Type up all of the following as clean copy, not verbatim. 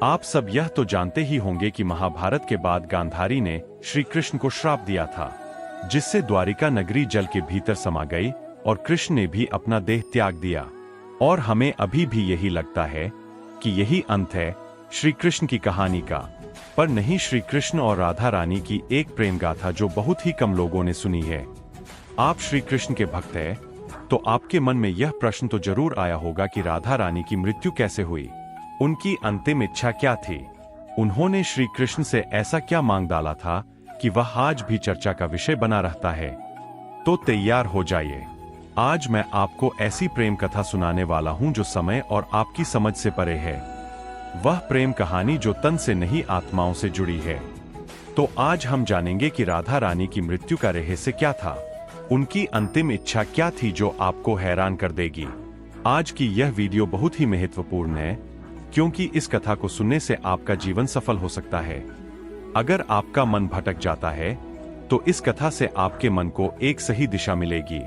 आप सब यह तो जानते ही होंगे कि महाभारत के बाद गांधारी ने श्री कृष्ण को श्राप दिया था, जिससे द्वारिका नगरी जल के भीतर समा गई और कृष्ण ने भी अपना देह त्याग दिया। और हमें अभी भी यही लगता है कि यही अंत है श्री कृष्ण की कहानी का, पर नहीं। श्री कृष्ण और राधा रानी की एक प्रेम गाथा जो बहुत ही कम लोगों ने सुनी है। आप श्री कृष्ण के भक्त हैं, तो आपके मन में यह प्रश्न तो जरूर आया होगा कि राधा रानी की मृत्यु कैसे हुई, उनकी अंतिम इच्छा क्या थी, उन्होंने श्री कृष्ण से ऐसा क्या मांग डाला था कि वह आज भी चर्चा का विषय बना रहता है। तो तैयार हो जाइए, आज मैं आपको ऐसी प्रेम कथा सुनाने वाला हूं जो समय और आपकी समझ से परे है। वह प्रेम कहानी जो तन से नहीं आत्माओं से जुड़ी है। तो आज हम जानेंगे कि राधा रानी की मृत्यु का रहस्य क्या था, उनकी अंतिम इच्छा क्या थी जो आपको हैरान कर देगी। आज की यह वीडियो बहुत ही महत्वपूर्ण है, क्योंकि इस कथा को सुनने से आपका जीवन सफल हो सकता है। अगर आपका मन भटक जाता है तो इस कथा से आपके मन को एक सही दिशा मिलेगी।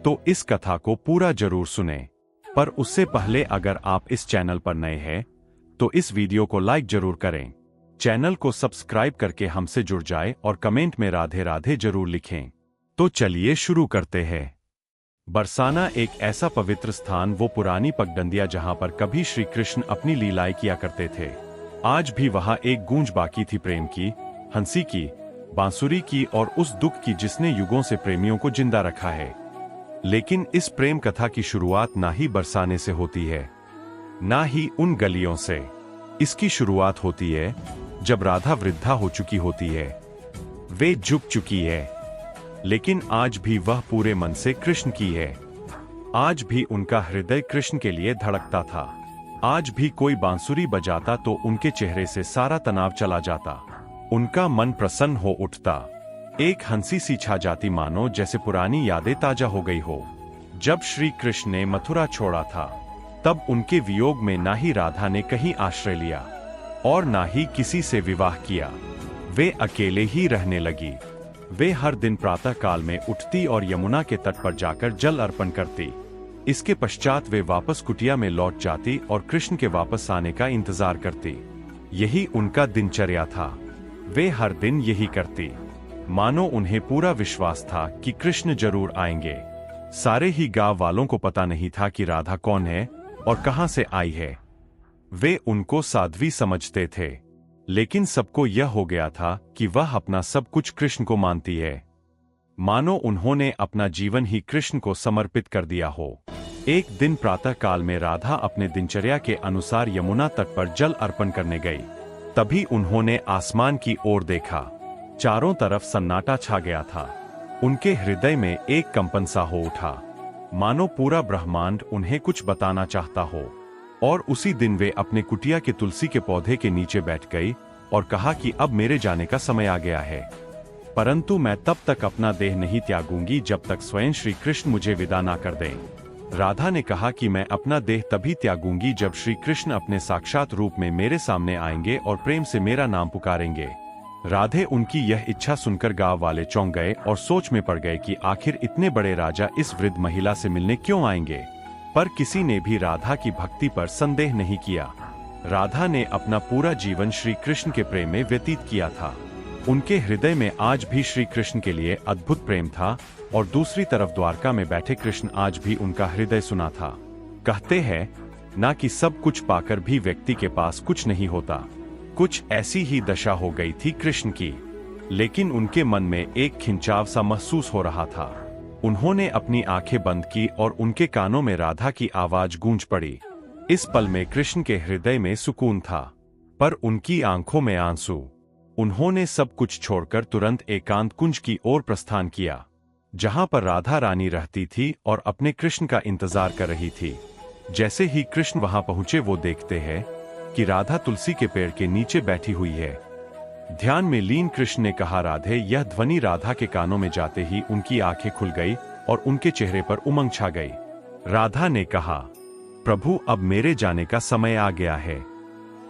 तो इस कथा को पूरा जरूर सुनें। पर उससे पहले अगर आप इस चैनल पर नए हैं तो इस वीडियो को लाइक जरूर करें, चैनल को सब्सक्राइब करके हमसे जुड़ जाए और कमेंट में राधे राधे जरूर लिखें। तो चलिए शुरू करते हैं। बरसाना एक ऐसा पवित्र स्थान, वो पुरानी पगडंडिया जहां पर कभी श्री कृष्ण अपनी लीलाएं किया करते थे। आज भी वहां एक गूंज बाकी थी, प्रेम की, हंसी की, बांसुरी की और उस दुख की जिसने युगों से प्रेमियों को जिंदा रखा है। लेकिन इस प्रेम कथा की शुरुआत ना ही बरसाने से होती है, ना ही उन गलियों से। इसकी शुरुआत होती है जब राधा वृद्धा हो चुकी होती है, वे झुक चुकी है, लेकिन आज भी वह पूरे मन से कृष्ण की है। आज भी उनका हृदय कृष्ण के लिए धड़कता था। आज भी कोई बांसुरी बजाता तो उनके चेहरे से सारा तनाव चला जाता, उनका मन प्रसन्न हो उठता, एक हंसी सी छा जाती, मानो जैसे पुरानी यादें ताजा हो गई हो। जब श्री कृष्ण ने मथुरा छोड़ा था तब उनके वियोग में ना ही राधा ने कहीं आश्रय लिया और ना ही किसी से विवाह किया। वे अकेले ही रहने लगी। वे हर दिन प्रातः काल में उठती और यमुना के तट पर जाकर जल अर्पण करती। इसके पश्चात वे वापस कुटिया में लौट जाती और कृष्ण के वापस आने का इंतजार करती। यही उनका दिनचर्या था। वे हर दिन यही करती, मानो उन्हें पूरा विश्वास था कि कृष्ण जरूर आएंगे। सारे ही गांव वालों को पता नहीं था कि राधा कौन है और कहां से आई है। वे उनको साध्वी समझते थे, लेकिन सबको यह हो गया था कि वह अपना सब कुछ कृष्ण को मानती है, मानो उन्होंने अपना जीवन ही कृष्ण को समर्पित कर दिया हो। एक दिन प्रातः काल में राधा अपने दिनचर्या के अनुसार यमुना तट पर जल अर्पण करने गई। तभी उन्होंने आसमान की ओर देखा। चारों तरफ सन्नाटा छा गया था। उनके हृदय में एक कंपन सा हो उठा, मानो पूरा ब्रह्मांड उन्हें कुछ बताना चाहता हो। और उसी दिन वे अपने कुटिया के तुलसी के पौधे के नीचे बैठ गई और कहा कि अब मेरे जाने का समय आ गया है, परंतु मैं तब तक अपना देह नहीं त्यागूंगी जब तक स्वयं श्री कृष्ण मुझे विदा ना कर दें। राधा ने कहा कि मैं अपना देह तभी त्यागूंगी जब श्री कृष्ण अपने साक्षात रूप में मेरे सामने आएंगे और प्रेम से मेरा नाम पुकारेंगे। राधे उनकी यह इच्छा सुनकर गांव वाले चौंक गए और सोच में पड़ गए कि आखिर इतने बड़े राजा इस वृद्ध महिला से मिलने क्यों आएंगे। पर किसी ने भी राधा की भक्ति पर संदेह नहीं किया। राधा ने अपना पूरा जीवन श्री कृष्ण के प्रेम में व्यतीत किया था। उनके हृदय में आज भी श्री कृष्ण के लिए अद्भुत प्रेम था और दूसरी तरफ द्वारका में बैठे कृष्ण आज भी उनका हृदय सुना था। कहते हैं ना कि सब कुछ पाकर भी व्यक्ति के पास कुछ नहीं होता। कुछ ऐसी ही दशा हो गई थी कृष्ण की, लेकिन उनके मन में एक खिंचाव सा महसूस हो रहा था। उन्होंने अपनी आंखें बंद की और उनके कानों में राधा की आवाज गूंज पड़ी। इस पल में कृष्ण के हृदय में सुकून था, पर उनकी आंखों में आंसू। उन्होंने सब कुछ छोड़कर तुरंत एकांत कुंज की ओर प्रस्थान किया, जहां पर राधा रानी रहती थी और अपने कृष्ण का इंतजार कर रही थी। जैसे ही कृष्ण वहां पहुंचे, वो देखते हैं कि राधा तुलसी के पेड़ के नीचे बैठी हुई है। ध्यान में लीन कृष्ण ने कहा, राधे। यह ध्वनि राधा के कानों में जाते ही उनकी आंखें खुल गई और उनके चेहरे पर उमंग छा गई। राधा ने कहा, प्रभु, अब मेरे जाने का समय आ गया है।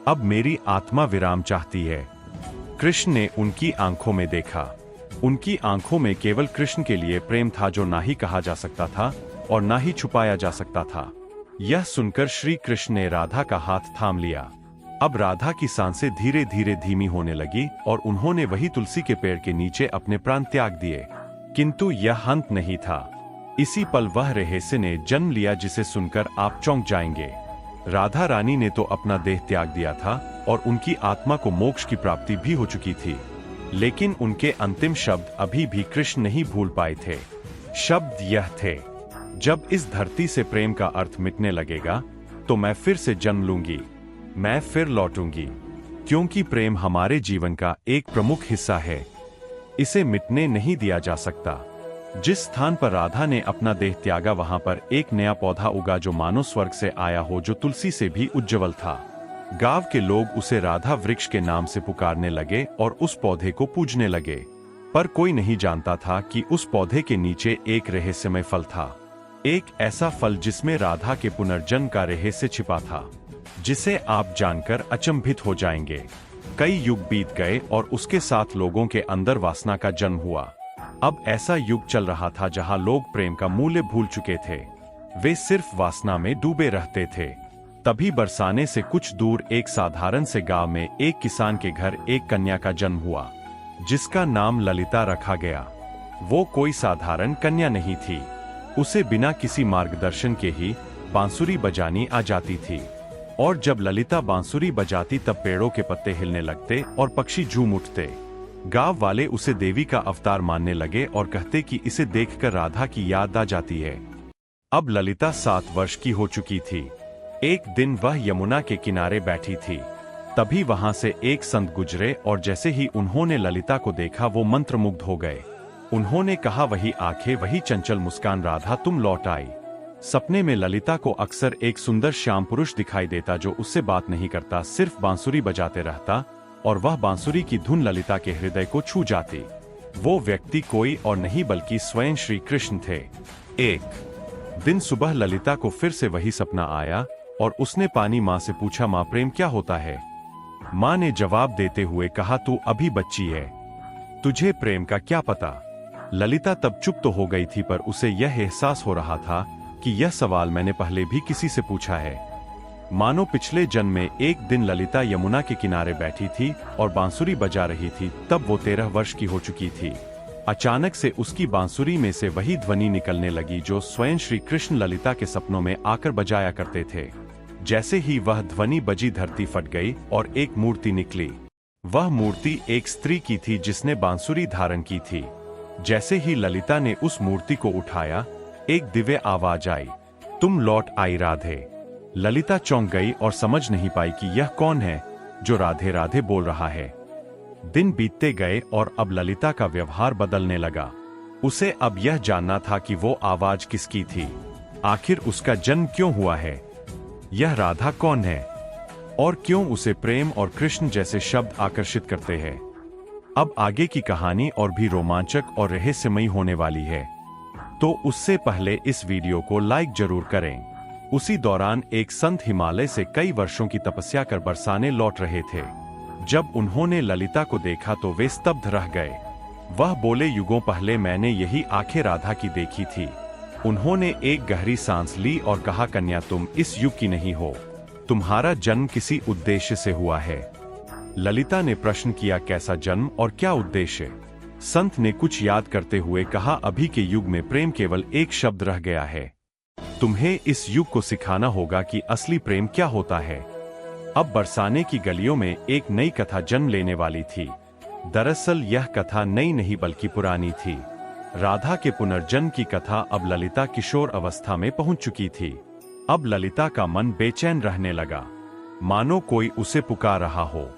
अब मेरी आत्मा विराम चाहती है। कृष्ण ने उनकी आंखों में देखा। उनकी आंखों में केवल कृष्ण के लिए प्रेम था, जो ना ही कहा जा सकता था और ना ही छुपाया जा सकता था। यह सुनकर श्री कृष्ण ने राधा का हाथ थाम लिया। अब राधा की सांसें धीरे धीरे धीमी होने लगी और उन्होंने वही तुलसी के पेड़ के नीचे अपने प्राण त्याग दिए। किंतु यह अंत नहीं था। इसी पल वह रहस्य ने जन्म लिया जिसे सुनकर आप चौंक जाएंगे। राधा रानी ने तो अपना देह त्याग दिया था और उनकी आत्मा को मोक्ष की प्राप्ति भी हो चुकी थी, लेकिन उनके अंतिम शब्द अभी भी कृष्ण नहीं भूल पाए थे। शब्द यह थे, जब इस धरती से प्रेम का अर्थ मिटने लगेगा तो मैं फिर से जन्म लूंगी, मैं फिर लौटूंगी, क्योंकि प्रेम हमारे जीवन का एक प्रमुख हिस्सा है, इसे मिटने नहीं दिया जा सकता। जिस स्थान पर राधा ने अपना देह त्यागा वहां पर एक नया पौधा उगा जो मानो स्वर्ग से आया हो, जो तुलसी से भी उज्ज्वल था। गांव के लोग उसे राधा वृक्ष के नाम से पुकारने लगे और उस पौधे को पूजने लगे, पर कोई नहीं जानता था कि उस पौधे के नीचे एक रहस्यमय फल था, एक ऐसा फल जिसमें राधा के पुनर्जन्म का रहस्य छिपा था, जिसे आप जानकर अचंभित हो जाएंगे। कई युग बीत गए और उसके साथ लोगों के अंदर वासना का जन्म हुआ। अब ऐसा युग चल रहा था जहां लोग प्रेम का मूल्य भूल चुके थे, वे सिर्फ वासना में डूबे रहते थे। तभी बरसाने से कुछ दूर एक साधारण से गांव में एक किसान के घर एक कन्या का जन्म हुआ, जिसका नाम ललिता रखा गया। वो कोई साधारण कन्या नहीं थी, उसे बिना किसी मार्गदर्शन के ही बांसुरी बजानी आ जाती थी, और जब ललिता बांसुरी बजाती तब पेड़ों के पत्ते हिलने लगते और पक्षी झूम उठते। गांव वाले उसे देवी का अवतार मानने लगे और कहते कि इसे देखकर राधा की याद आ जाती है। अब ललिता 7 वर्ष की हो चुकी थी। एक दिन वह यमुना के किनारे बैठी थी, तभी वहां से एक संत गुजरे और जैसे ही उन्होंने ललिता को देखा वो मंत्रमुग्ध हो गए। उन्होंने कहा, वही आंखें, वही चंचल मुस्कान, राधा तुम लौट आई। सपने में ललिता को अक्सर एक सुंदर श्याम पुरुष दिखाई देता जो उससे बात नहीं करता, सिर्फ बांसुरी बजाते रहता, और वह बांसुरी की धुन ललिता के हृदय को छू जाती। वो व्यक्ति कोई और नहीं बल्कि स्वयं श्री कृष्ण थे। एक दिन सुबह ललिता को फिर से वही सपना आया और उसने पानी माँ से पूछा, माँ प्रेम क्या होता है? माँ ने जवाब देते हुए कहा, तू अभी बच्ची है, तुझे प्रेम का क्या पता? ललिता तब चुप तो हो गई थी, पर उसे यह एहसास हो रहा था कि यह सवाल मैंने पहले भी किसी से पूछा है। मानो पिछले जन्म में एक दिन ललिता यमुना के किनारे बैठी थी और बांसुरी बजा रही थी, तब वो 13 वर्ष की हो चुकी थी। अचानक से उसकी बांसुरी में से वही ध्वनि निकलने लगी जो स्वयं श्री कृष्ण ललिता के सपनों में आकर बजाया करते थे। जैसे ही वह ध्वनि बजी, धरती फट गई और एक मूर्ति निकली। वह मूर्ति एक स्त्री की थी जिसने बांसुरी धारण की थी। जैसे ही ललिता ने उस मूर्ति को उठाया, एक दिव्य आवाज आई, तुम लौट आई राधे। ललिता चौंक गई और समझ नहीं पाई कि यह कौन है जो राधे राधे बोल रहा है। दिन बीतते गए और अब ललिता का व्यवहार बदलने लगा। उसे अब यह जानना था कि वो आवाज किसकी थी, आखिर उसका जन्म क्यों हुआ है, यह राधा कौन है और क्यों उसे प्रेम और कृष्ण जैसे शब्द आकर्षित करते हैं। अब आगे की कहानी और भी रोमांचक और रहस्यमयी होने वाली है, तो उससे पहले इस वीडियो को लाइक जरूर करें। उसी दौरान एक संत हिमालय से कई वर्षों की तपस्या कर बरसाने लौट रहे थे। जब उन्होंने ललिता को देखा तो वे स्तब्ध रह गए। वह बोले, युगों पहले मैंने यही आंखें राधा की देखी थी। उन्होंने एक गहरी सांस ली और कहा, कन्या तुम इस युग की नहीं हो, तुम्हारा जन्म किसी उद्देश्य से हुआ है। ललिता ने प्रश्न किया, कैसा जन्म और क्या उद्देश्य? संत ने कुछ याद करते हुए कहा, अभी के युग में प्रेम केवल एक शब्द रह गया है। तुम्हें इस युग को सिखाना होगा कि असली प्रेम क्या होता है। अब बरसाने की गलियों में एक नई कथा जन्म लेने वाली थी। दरअसल यह कथा नई नहीं बल्कि पुरानी थी। राधा के पुनर्जन्म की कथा अब ललिता किशोर अवस्था में पहुंच चुकी थी। अब ललिता का मन बेचैन रहने लगा, मानो कोई उसे पुकार रहा हो।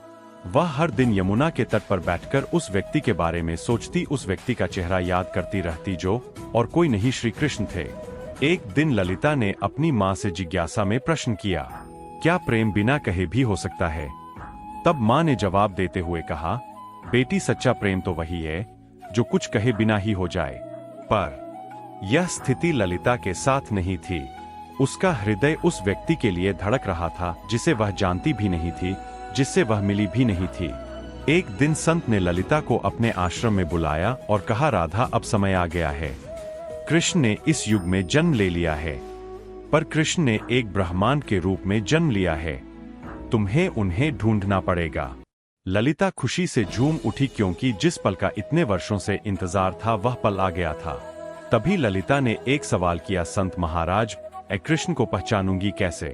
वह हर दिन यमुना के तट पर बैठकर उस व्यक्ति के बारे में सोचती, उस व्यक्ति का चेहरा याद करती रहती जो और कोई नहीं श्री कृष्ण थे। एक दिन ललिता ने अपनी माँ से जिज्ञासा में प्रश्न किया, क्या प्रेम बिना कहे भी हो सकता है? तब माँ ने जवाब देते हुए कहा, बेटी सच्चा प्रेम तो वही है जो कुछ कहे बिना ही हो जाए। पर यह स्थिति ललिता के साथ नहीं थी। उसका हृदय उस व्यक्ति के लिए धड़क रहा था जिसे वह जानती भी नहीं थी, जिससे वह मिली भी नहीं थी। एक दिन संत ने ललिता को अपने आश्रम में बुलाया और कहा, राधा अब समय आ गया है। कृष्ण ने इस युग में जन्म ले लिया है, पर कृष्ण ने एक ब्रह्मांड के रूप में जन्म लिया है। तुम्हें उन्हें ढूंढना पड़ेगा। ललिता खुशी से झूम उठी क्योंकि जिस पल का इतने वर्षों से इंतजार था वह पल आ गया था। तभी ललिता ने एक सवाल किया, संत महाराज, कृष्ण को पहचानूंगी कैसे?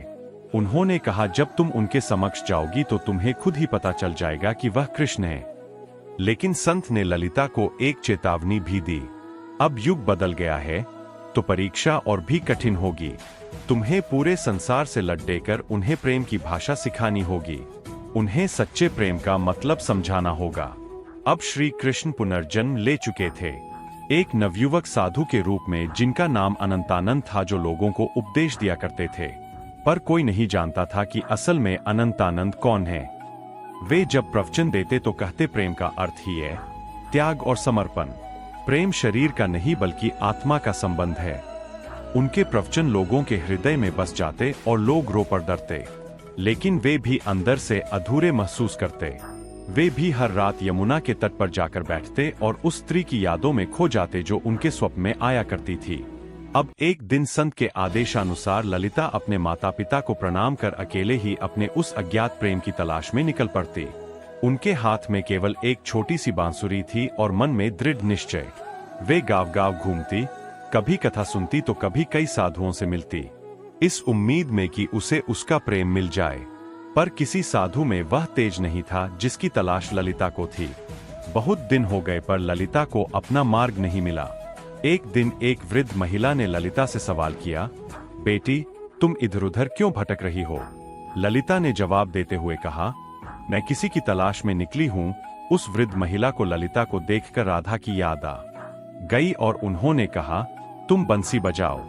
उन्होंने कहा, जब तुम उनके समक्ष जाओगी तो तुम्हें खुद ही पता चल जाएगा कि वह कृष्ण है। लेकिन संत ने ललिता को एक चेतावनी भी दी, अब युग बदल गया है तो परीक्षा और भी कठिन होगी। तुम्हें पूरे संसार से लड़कर उन्हें प्रेम की भाषा सिखानी होगी, उन्हें सच्चे प्रेम का मतलब समझाना होगा। अब श्री कृष्ण पुनर्जन्म ले चुके थे, एक नवयुवक साधु के रूप में जिनका नाम अनंतानंद था, जो लोगों को उपदेश दिया करते थे। पर कोई नहीं जानता था कि असल में अनंतानंद कौन है। वे जब प्रवचन देते तो कहते, प्रेम का अर्थ ही है त्याग और समर्पण। प्रेम शरीर का नहीं बल्कि आत्मा का संबंध है। उनके प्रवचन लोगों के हृदय में बस जाते और लोग रो पड़ डरते, लेकिन वे भी अंदर से अधूरे महसूस करते। वे भी हर रात यमुना के तट पर जाकर बैठते और उस स्त्री की यादों में खो जाते जो उनके स्वप्न में आया करती थी। अब एक दिन संत के आदेशानुसार ललिता अपने माता पिता को प्रणाम कर अकेले ही अपने उस अज्ञात प्रेम की तलाश में निकल पड़ती। उनके हाथ में केवल एक छोटी सी बांसुरी थी और मन में दृढ़ निश्चय। वे गांव गांव घूमती, कभी कथा सुनती तो कभी कई साधुओं से मिलती, इस उम्मीद में कि उसे उसका प्रेम मिल जाए। पर किसी साधु में वह तेज नहीं था जिसकी तलाश ललिता को थी। बहुत दिन हो गए पर ललिता को अपना मार्ग नहीं मिला। एक दिन एक वृद्ध महिला ने ललिता से सवाल किया, बेटी, तुम इधर उधर क्यों भटक रही हो? ललिता ने जवाब देते हुए कहा, मैं किसी की तलाश में निकली हूँ। उस वृद्ध महिला को ललिता को देखकर राधा की याद आ गई और उन्होंने कहा, तुम बंसी बजाओ,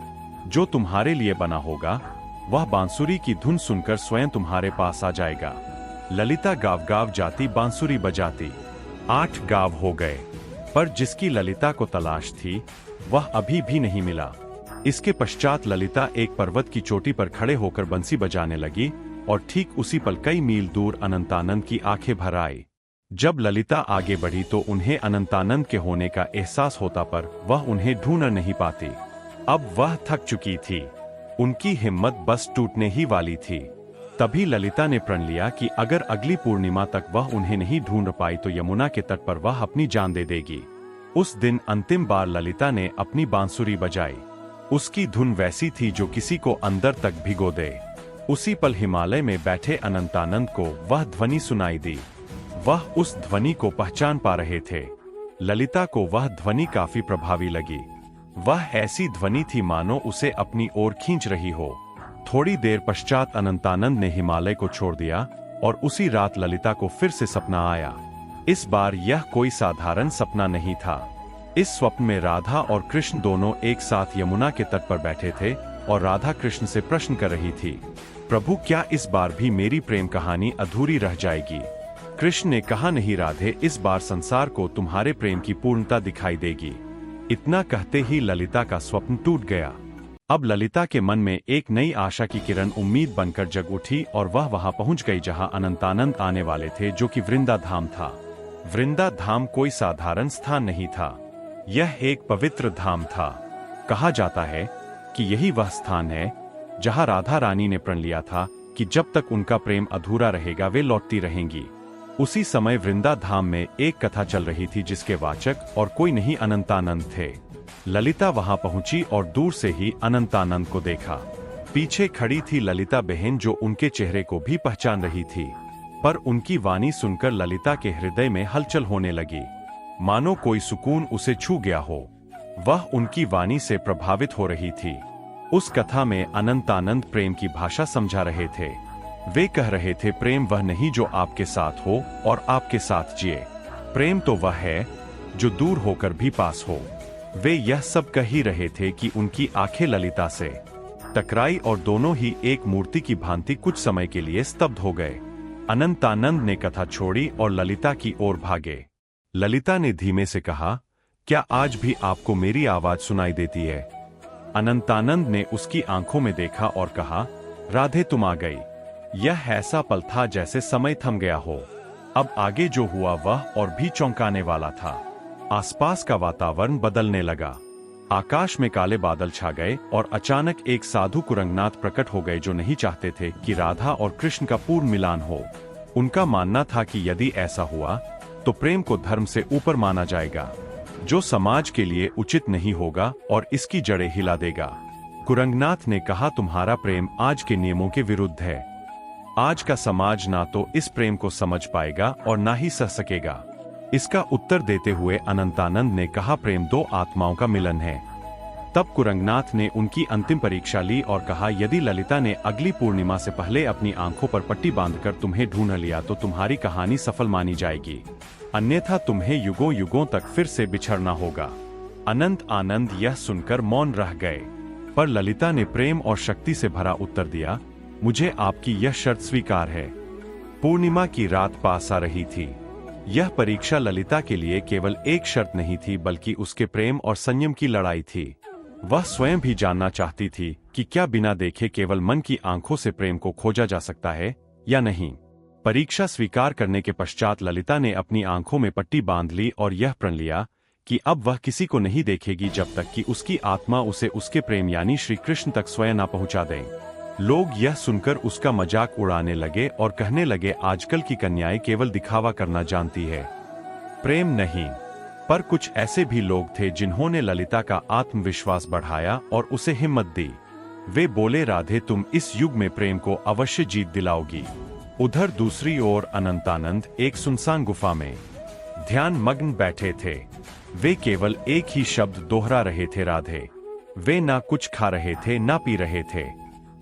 जो तुम्हारे लिए बना होगा वह बांसुरी की धुन सुनकर स्वयं तुम्हारे पास आ जाएगा। ललिता गाँव गाँव जाती, बांसुरी बजाती। 8 गाँव हो गए, पर जिसकी ललिता को तलाश थी वह अभी भी नहीं मिला। इसके पश्चात ललिता एक पर्वत की चोटी पर खड़े होकर बंसी बजाने लगी और ठीक उसी पल कई मील दूर अनंतानंद की आंखें भर आई। जब ललिता आगे बढ़ी तो उन्हें अनंतानंद के होने का एहसास होता, पर वह उन्हें ढूंढ नहीं पाती। अब वह थक चुकी थी, उनकी हिम्मत बस टूटने ही वाली थी। तभी ललिता ने प्रण लिया कि अगर अगली पूर्णिमा तक वह उन्हें नहीं ढूंढ पाई तो यमुना के तट पर वह अपनी जान दे देगी। उस दिन अंतिम बार ललिता ने अपनी बांसुरी बजाई। उसकी धुन वैसी थी जो किसी को अंदर तक भिगो दे। उसी पल हिमालय में बैठे अनंतानंद को वह ध्वनि सुनाई दी। वह उस ध्वनि को पहचान पा रहे थे। ललिता को वह ध्वनि काफी प्रभावी लगी। वह ऐसी ध्वनि थी मानो उसे अपनी ओर खींच रही हो। थोड़ी देर पश्चात अनंतानंद ने हिमालय को छोड़ दिया और उसी रात ललिता को फिर से सपना आया। इस बार यह कोई साधारण सपना नहीं था। इस स्वप्न में राधा और कृष्ण दोनों एक साथ यमुना के तट पर बैठे थे और राधा कृष्ण से प्रश्न कर रही थी, प्रभु, क्या इस बार भी मेरी प्रेम कहानी अधूरी रह जाएगी? कृष्ण ने कहा, नहीं राधे, इस बार संसार को तुम्हारे प्रेम की पूर्णता दिखाई देगी। इतना कहते ही ललिता का स्वप्न टूट गया। अब ललिता के मन में एक नई आशा की किरण उम्मीद बनकर जग उठी और वह वहां पहुंच गई जहां अनंतानंद आने वाले थे, जो कि वृंदा धाम था। वृंदा धाम कोई साधारण स्थान नहीं था, यह एक पवित्र धाम था। कहा जाता है कि यही वह स्थान है जहां राधा रानी ने प्रण लिया था कि जब तक उनका प्रेम अधूरा रहेगा वे लौटती रहेंगी। उसी समय वृंदा धाम में एक कथा चल रही थी जिसके वाचक और कोई नहीं अनंतानंद थे। ललिता वहां पहुंची और दूर से ही अनंतानंद को देखा। पीछे खड़ी थी ललिता बहन, जो उनके चेहरे को भी पहचान रही थी, पर उनकी वाणी सुनकर ललिता के हृदय में हलचल होने लगी, मानो कोई सुकून उसे छू गया हो। वह उनकी वाणी से प्रभावित हो रही थी। उस कथा में अनंतानंद प्रेम की भाषा समझा रहे थे। वे कह रहे थे, प्रेम वह नहीं जो आपके साथ हो और आपके साथ जिए, प्रेम तो वह है जो दूर होकर भी पास हो। वे यह सब कह ही रहे थे कि उनकी आंखें ललिता से टकराई और दोनों ही एक मूर्ति की भांति कुछ समय के लिए स्तब्ध हो गए। अनंतानंद ने कथा छोड़ी और ललिता की ओर भागे। ललिता ने धीमे से कहा, क्या आज भी आपको मेरी आवाज सुनाई देती है? अनंतानंद ने उसकी आंखों में देखा और कहा, राधे, तुम आ गई। यह ऐसा पल था जैसे समय थम गया हो। अब आगे जो हुआ वह और भी चौंकाने वाला था। आसपास का वातावरण बदलने लगा। आकाश में काले बादल छा गए और अचानक एक साधु कुरंगनाथ प्रकट हो गए जो नहीं चाहते थे कि राधा और कृष्ण का पूर्ण मिलान हो। उनका मानना था कि यदि ऐसा हुआ तो प्रेम को धर्म से ऊपर माना जाएगा, जो समाज के लिए उचित नहीं होगा और इसकी जड़ें हिला देगा। कुरंगनाथ ने कहा, तुम्हारा प्रेम आज के नियमों के विरुद्ध है। आज का समाज ना तो इस प्रेम को समझ पाएगा और ना ही सह सकेगा। इसका उत्तर देते हुए अनंतानंद ने कहा, प्रेम दो आत्माओं का मिलन है। तब कुरंगनाथ ने उनकी अंतिम परीक्षा ली और कहा, यदि ललिता ने अगली पूर्णिमा से पहले अपनी आंखों पर पट्टी बांधकर तुम्हें ढूंढ लिया तो तुम्हारी कहानी सफल मानी जाएगी, अन्यथा तुम्हें युगों युगों तक फिर से बिछड़ना होगा। अनंत आनंद यह सुनकर मौन रह गए, पर ललिता ने प्रेम और शक्ति से भरा उत्तर दिया, मुझे आपकी यह शर्त स्वीकार है। पूर्णिमा की रात पास आ रही थी। यह परीक्षा ललिता के लिए केवल एक शर्त नहीं थी, बल्कि उसके प्रेम और संयम की लड़ाई थी। वह स्वयं भी जानना चाहती थी कि क्या बिना देखे केवल मन की आंखों से प्रेम को खोजा जा सकता है या नहीं। परीक्षा स्वीकार करने के पश्चात ललिता ने अपनी आंखों में पट्टी बांध ली और यह प्रण लिया कि अब वह किसी को नहीं देखेगी जब तक कि उसकी आत्मा उसे उसके प्रेम यानी श्री कृष्ण तक स्वयं न पहुंचा दे। लोग यह सुनकर उसका मजाक उड़ाने लगे और कहने लगे, आजकल की कन्याएं केवल दिखावा करना जानती है, प्रेम नहीं। पर कुछ ऐसे भी लोग थे जिन्होंने ललिता का आत्मविश्वास बढ़ाया और उसे हिम्मत दी। वे बोले, राधे तुम इस युग में प्रेम को अवश्य जीत दिलाओगी। उधर दूसरी ओर अनंतानंद एक सुनसान गुफा में ध्यान मग्न बैठे थे। वे केवल एक ही शब्द दोहरा रहे थे, राधे। वे ना कुछ खा रहे थे ना पी रहे थे।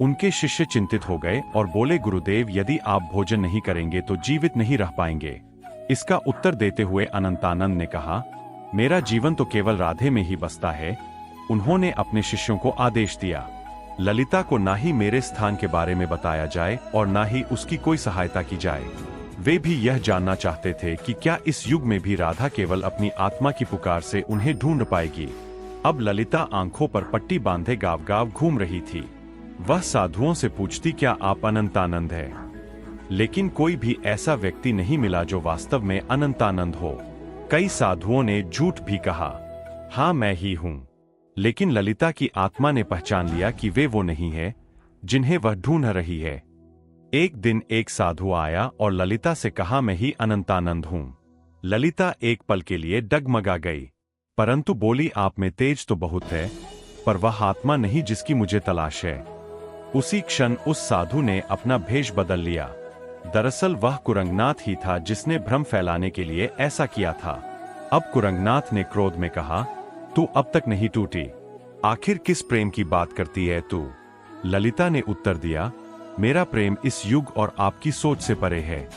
उनके शिष्य चिंतित हो गए और बोले, गुरुदेव यदि आप भोजन नहीं करेंगे तो जीवित नहीं रह पाएंगे। इसका उत्तर देते हुए अनंतानंद ने कहा, मेरा जीवन तो केवल राधे में ही बसता है। उन्होंने अपने शिष्यों को आदेश दिया, ललिता को ना ही मेरे स्थान के बारे में बताया जाए और ना ही उसकी कोई सहायता की जाए। वे भी यह जानना चाहते थे कि क्या इस युग में भी राधा केवल अपनी आत्मा की पुकार से उन्हें ढूंढ पाएगी। अब ललिता आंखों पर पट्टी बांधे गाँव गाँव घूम रही थी। वह साधुओं से पूछती, क्या आप अनंतानंद है? लेकिन कोई भी ऐसा व्यक्ति नहीं मिला जो वास्तव में अनंतानंद हो। कई साधुओं ने झूठ भी कहा, हाँ मैं ही हूँ। लेकिन ललिता की आत्मा ने पहचान लिया कि वे वो नहीं है जिन्हें वह ढूंढ रही है। एक दिन एक साधु आया और ललिता से कहा, मैं ही अनंतानंद हूँ। ललिता एक पल के लिए डगमगा गई, परंतु बोली, आप में तेज तो बहुत है, पर वह आत्मा नहीं जिसकी मुझे तलाश है। उसी क्षण उस साधु ने अपना भेष बदल लिया। दरअसल वह कुरंगनाथ ही था जिसने भ्रम फैलाने के लिए ऐसा किया था। अब कुरंगनाथ ने क्रोध में कहा, तू अब तक नहीं टूटी, आखिर किस प्रेम की बात करती है तू? ललिता ने उत्तर दिया, मेरा प्रेम इस युग और आपकी सोच से परे है।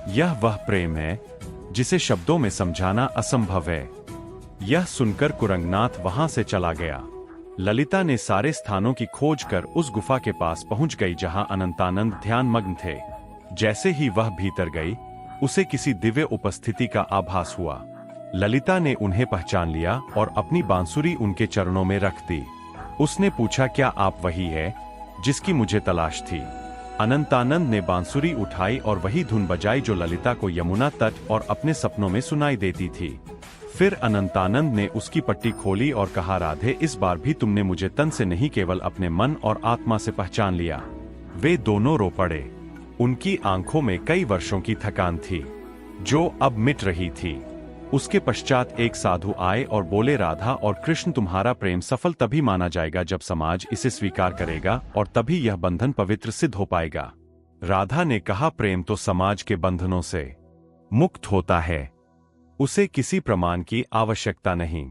यह वह प्रेम है जिसे शब्दों में समझाना असंभव है। यह सुनकर कुरंगनाथ वहां से चला गया। ललिता ने सारे स्थानों की खोज कर उस गुफा के पास पहुंच गई जहां अनंतानंद ध्यान मग्न थे। जैसे ही वह भीतर गई, उसे किसी दिव्य उपस्थिति का आभास हुआ। ललिता ने उन्हें पहचान लिया और अपनी बांसुरी उनके चरणों में रख दी। उसने पूछा, क्या आप वही है जिसकी मुझे तलाश थी? अनंतानंद ने बांसुरी उठाई और वही धुन बजाई जो ललिता को यमुना तट और अपने सपनों में सुनाई देती थी। फिर अनंतानंद ने उसकी पट्टी खोली और कहा, राधे इस बार भी तुमने मुझे तन से नहीं केवल अपने मन और आत्मा से पहचान लिया। वे दोनों रो पड़े। उनकी आंखों में कई वर्षों की थकान थी जो अब मिट रही थी। उसके पश्चात एक साधु आए और बोले, राधा और कृष्ण तुम्हारा प्रेम सफल तभी माना जाएगा जब समाज इसे स्वीकार करेगा और तभी यह बंधन पवित्र सिद्ध हो पाएगा। राधा ने कहा, प्रेम तो समाज के बंधनों से मुक्त होता है, उसे किसी प्रमाण की आवश्यकता नहीं।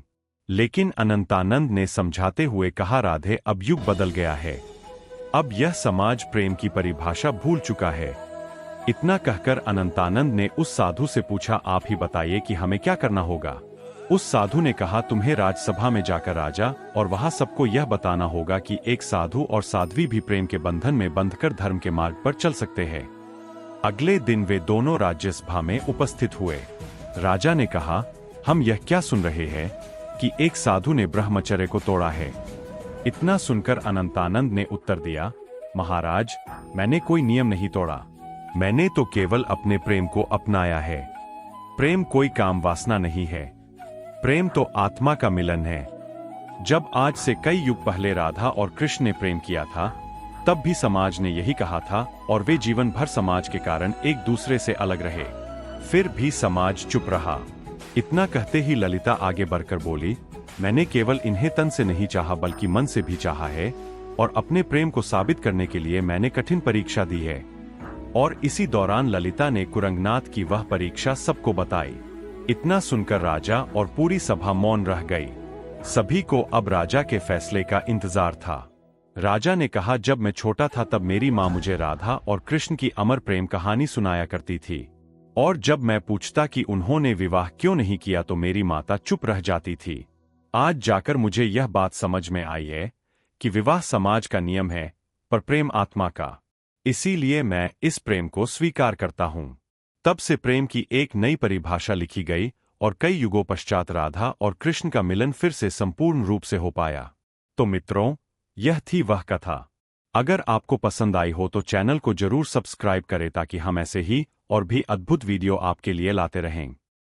लेकिन अनंतानंद ने समझाते हुए कहा, राधे अब युग बदल गया है। अब यह समाज प्रेम की परिभाषा भूल चुका है। इतना कहकर अनंतानंद ने उस साधु से पूछा, आप ही बताइए कि हमें क्या करना होगा? उस साधु ने कहा, तुम्हें राजसभा में जाकर राजा और वहां सबको यह बताना होगा कि एक साधु और साध्वी भी प्रेम के बंधन में बंधकर धर्म के मार्ग पर चल सकते हैं। अगले दिन वे दोनों राज्यसभा में उपस्थित हुए। राजा ने कहा, हम यह क्या सुन रहे हैं कि एक साधु ने ब्रह्मचर्य को तोड़ा है? इतना सुनकर अनंतानंद ने उत्तर दिया, महाराज मैंने कोई नियम नहीं तोड़ा, मैंने तो केवल अपने प्रेम को अपनाया है। प्रेम कोई काम वासना नहीं है, प्रेम तो आत्मा का मिलन है। जब आज से कई युग पहले राधा और कृष्ण ने प्रेम किया था, तब भी समाज ने यही कहा था और वे जीवन भर समाज के कारण एक दूसरे से अलग रहे। फिर भी समाज चुप रहा। इतना कहते ही ललिता आगे बढ़कर बोली, मैंने केवल इन्हें तन से नहीं चाहा बल्कि मन से भी चाहा है, और अपने प्रेम को साबित करने के लिए मैंने कठिन परीक्षा दी है। और इसी दौरान ललिता ने कुरंगनाथ की वह परीक्षा सबको बताई। इतना सुनकर राजा और पूरी सभा मौन रह गई। सभी को अब राजा के फैसले का इंतजार था। राजा ने कहा, जब मैं छोटा था तब मेरी माँ मुझे राधा और कृष्ण की अमर प्रेम कहानी सुनाया करती थी, और जब मैं पूछता कि उन्होंने विवाह क्यों नहीं किया तो मेरी माता चुप रह जाती थी। आज जाकर मुझे यह बात समझ में आई है कि विवाह समाज का नियम है, पर प्रेम आत्मा का। इसीलिए मैं इस प्रेम को स्वीकार करता हूँ। तब से प्रेम की एक नई परिभाषा लिखी गई और कई युगों पश्चात राधा और कृष्ण का मिलन फिर से संपूर्ण रूप से हो पाया। तो मित्रों, यह थी वह कथा। अगर आपको पसंद आई हो तो चैनल को जरूर सब्सक्राइब करें ताकि हम ऐसे ही और भी अद्भुत वीडियो आपके लिए लाते रहें।